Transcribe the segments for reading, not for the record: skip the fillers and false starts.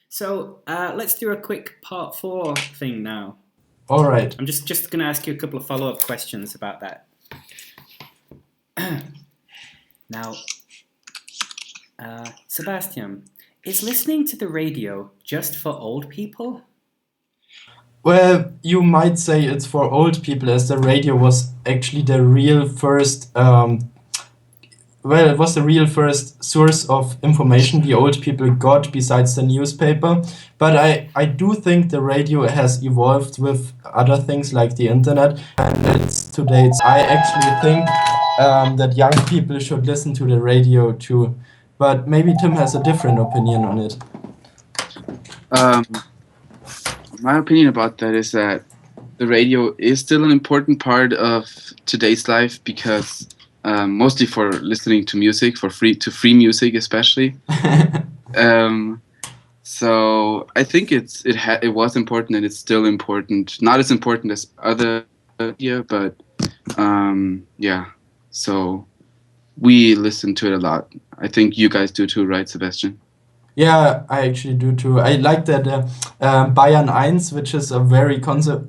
So let's do a quick part four thing now. All right. I'm just going to ask you a couple of follow-up questions about that. Now, Sebastian, is listening to the radio just for old people? Well, you might say it's for old people, as the radio was actually the real first. It was the real first source of information the old people got besides the newspaper. But I do think the radio has evolved with other things like the internet, and it's today. I actually think that young people should listen to the radio too. But maybe Tim has a different opinion on it. Um, my opinion about that is that the radio is still an important part of today's life because mostly for listening to music, for free music especially. So I think it was important and it's still important. Not as important as other media, but yeah. So we listen to it a lot. I think you guys do too, right, Sebastian? Yeah, I actually do too. I like that Bayern 1, which is a very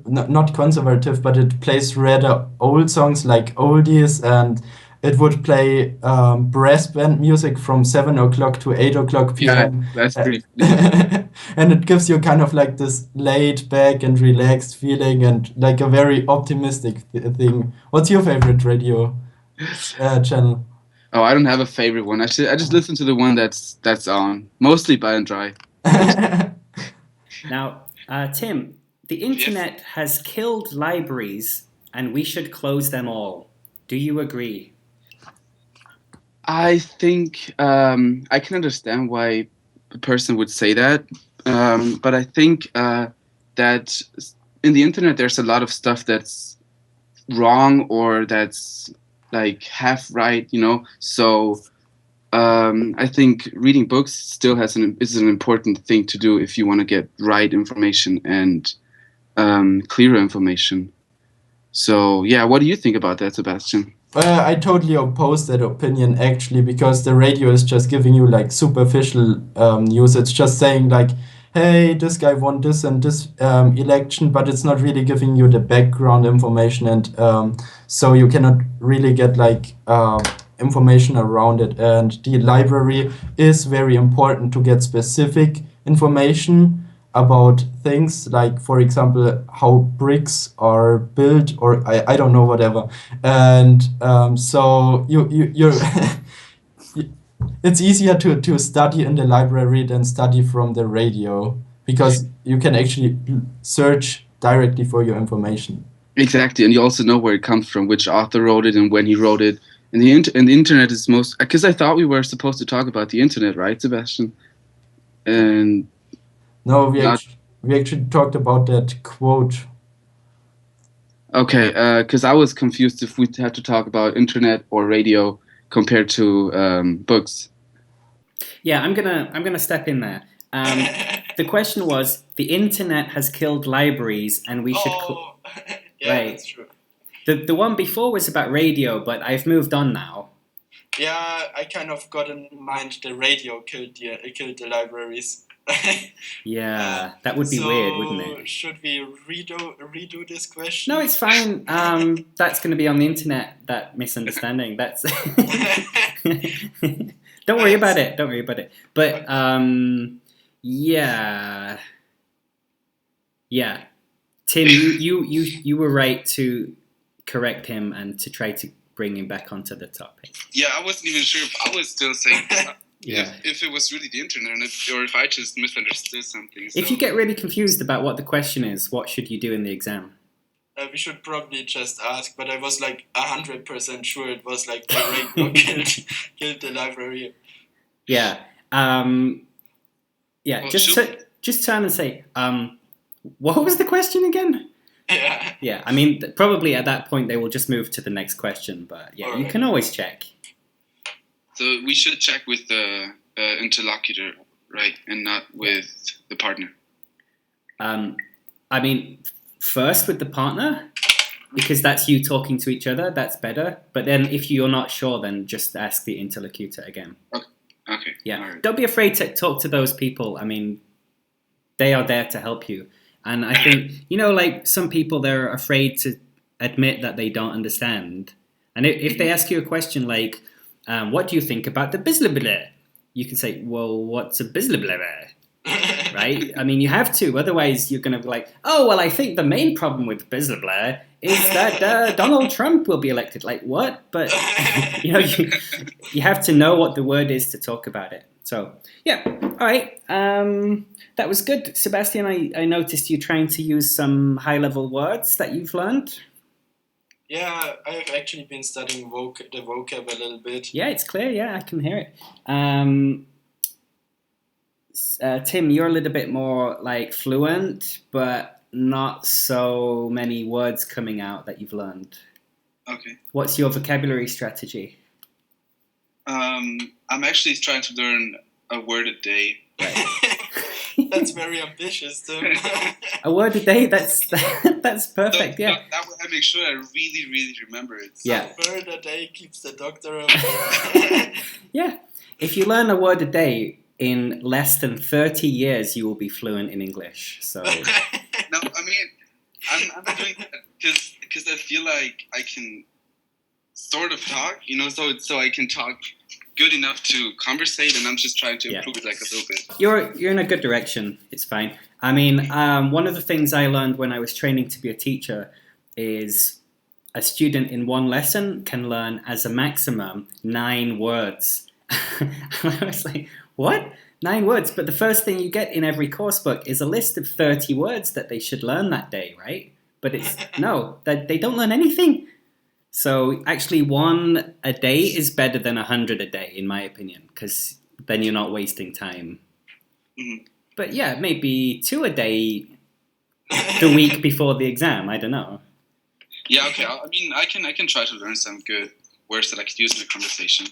not conservative, but it plays rather old songs like oldies, and it would play brass band music from 7 o'clock to 8 o'clock p.m. Yeah, that's pretty. And it gives you kind of like this laid back and relaxed feeling and like a very optimistic thing. What's your favorite radio channel? Oh, I don't have a favorite one. Actually, I just listen to the one that's on, mostly by and dry. Now, Tim, the internet has killed libraries and we should close them all. Do you agree? I think I can understand why a person would say that, but I think that in the internet there's a lot of stuff that's wrong or that's like half right, So I think reading books still is an important thing to do if you want to get right information and clearer information. So yeah, what do you think about that, Sebastian? I totally oppose that opinion actually, because the radio is just giving you like superficial news. It's just saying like, hey, this guy won this and this election, but it's not really giving you the background information, and so you cannot really get like information around it. And the library is very important to get specific information about things like, for example, how bricks are built, or I don't know, whatever. And so you're it's easier to study in the library than study from the radio, because you can actually search directly for your information. Exactly, and you also know where it comes from, which author wrote it and when he wrote it. And the internet is most, because I thought we were supposed to talk about the internet, right, Sebastian? And no, we actually talked about that quote. Okay, because I was confused if we had to talk about internet or radio compared to books. Yeah, I'm gonna step in there. The question was, the internet has killed libraries and we should... Yeah, right. That's true. The one before was about radio, but I've moved on now. Yeah, I kind of got in mind the radio killed the libraries. Yeah, that would be weird, wouldn't it? Should we redo this question? No, it's fine. That's going to be on the internet, that misunderstanding. That's Don't worry about it. Don't worry about it. But yeah. Tim, you were right to correct him and to try to bring him back onto the topic. Yeah, I wasn't even sure if I was still saying yeah. if it was really the internet or if I just misunderstood something. So. If you get really confused about what the question is, what should you do in the exam? We should probably just ask, but I was like 100% sure it was like the radio killed the library. Yeah. Yeah. Well, just turn and say, what was the question again? Yeah. Yeah. I mean, probably at that point they will just move to the next question, but yeah, you can always check. So we should check with the interlocutor, right, and not with the partner. I mean, first with the partner, because that's you talking to each other. That's better. But then if you're not sure, then just ask the interlocutor again. Okay. Yeah. Right. Don't be afraid to talk to those people. I mean, They are there to help you. And I think, like some people, they're afraid to admit that they don't understand. And if they ask you a question like, what do you think about the bizzle? You can say, well, what's a bizzle? Right? I mean, you have to. Otherwise, you're going to be like, oh, well, I think the main problem with bizzle is that Donald Trump will be elected. Like, what? But, you have to know what the word is to talk about it. So, yeah. All right. That was good. Sebastian, I noticed you trying to use some high-level words that you've learned. Yeah, I've actually been studying the vocab a little bit. Yeah, it's clear. Yeah, I can hear it. Tim, you're a little bit more like fluent, but not so many words coming out that you've learned. Okay. What's your vocabulary strategy? I'm actually trying to learn a word a day. Right. That's very ambitious, Tim. A word a day? That's perfect. So, yeah. That way I make sure I really, really remember it. So. Yeah. A word a day keeps the doctor away. Yeah. If you learn a word a day, in less than 30 years, you will be fluent in English. So. No, I mean, I'm doing that because I feel like I can sort of talk, so I can talk good enough to conversate, and I'm just trying to improve it like a little bit. You're in a good direction. It's fine. I mean, one of the things I learned when I was training to be a teacher is a student in one lesson can learn as a maximum 9 words. I was like, what? 9 words? But the first thing you get in every course book is a list of 30 words that they should learn that day, right? But it's no, that they don't learn anything. So actually 1 a day is better than 100 a day, in my opinion, because then you're not wasting time. Mm-hmm. But yeah, maybe 2 a day the week before the exam. I don't know. Yeah, okay. I mean, I can try to learn some good words that I could use in a conversation.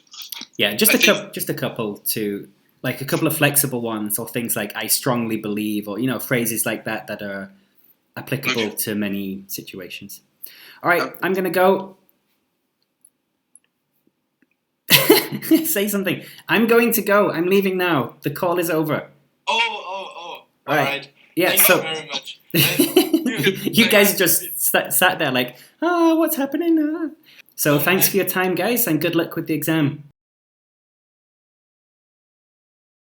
Yeah, just a couple to like a couple of flexible ones, or things like I strongly believe, or phrases like that are applicable to many situations. All right, I'm gonna go. Say something. I'm going to go. I'm leaving now. The call is over. Oh. All right. Yeah. Thank you very much. You guys just sat there like, what's happening? So thanks for your time, guys, and good luck with the exam.